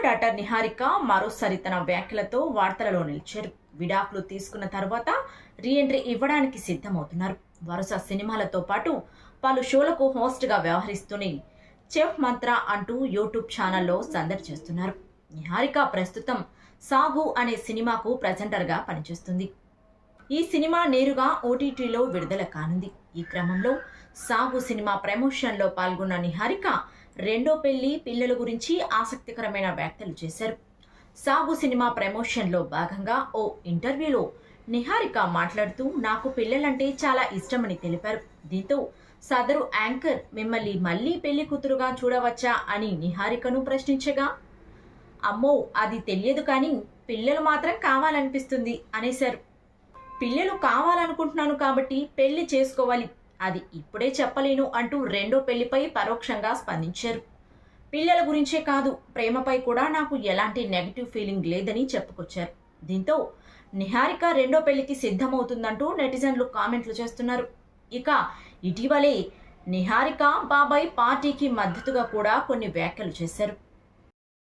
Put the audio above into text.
Daughter Niharika మరోసారి తన వ్యాఖ్యలతో వార్తలలో నిలిచారు. విడాకులు తీసుకున్న తర్వాత రీఎంట్రీ ఇవ్వడానికి సిద్ధమవుతున్నారు. వరుస సినిమాలతో పాటు పలు షోలకు హోస్ట్గా వ్యవహరిస్తూనే చెఫ్ మంత్ర అంటూ యూట్యూబ్ ఛానల్లో సందడి చేస్తున్నారు. నిహారిక ప్రస్తుతం సాగు అనే సినిమాకు ప్రెజెంటర్గా పనిచేస్తుంది. ఈ సినిమా నేరుగా ఓటీటీలో విడుదల కానుంది. ఈ క్రమంలో సాగు సినిమా ప్రమోషన్లో పాల్గొన్న నిహారిక రెండో పెళ్లి పిల్లల గురించి ఆసక్తికరమైన వ్యాఖ్యలు చేశారు. సాగు సినిమా ప్రమోషన్లో భాగంగా ఓ ఇంటర్వ్యూలో నిహారిక మాట్లాడుతూ నాకు పిల్లలంటే చాలా ఇష్టమని తెలిపారు. దీంతో సదరు యాంకర్ మిమ్మల్ని మళ్లీ పెళ్లి కూతురుగా చూడవచ్చా అని నిహారికను ప్రశ్నించగా, అమ్మో అది తెలియదు కానీ పిల్లలు మాత్రం కావాలనిపిస్తుంది అనేశారు. పిల్లలు కావాలనుకుంటున్నాను కాబట్టి పెళ్లి చేసుకోవాలి, అది ఇప్పుడే చెప్పలేను అంటూ రెండో పెళ్లిపై పరోక్షంగా స్పందించారు. పిల్లల గురించే కాదు, ప్రేమపై కూడా నాకు ఎలాంటి నెగిటివ్ ఫీలింగ్ లేదని చెప్పుకొచ్చారు. దీంతో నిహారిక రెండో పెళ్లికి సిద్ధమవుతుందంటూ నెటిజన్లు కామెంట్లు చేస్తున్నారు. ఇక ఇటీవలే నిహారిక బాబాయ్ పార్టీకి మద్దతుగా కూడా కొన్ని వ్యాఖ్యలు చేశారు.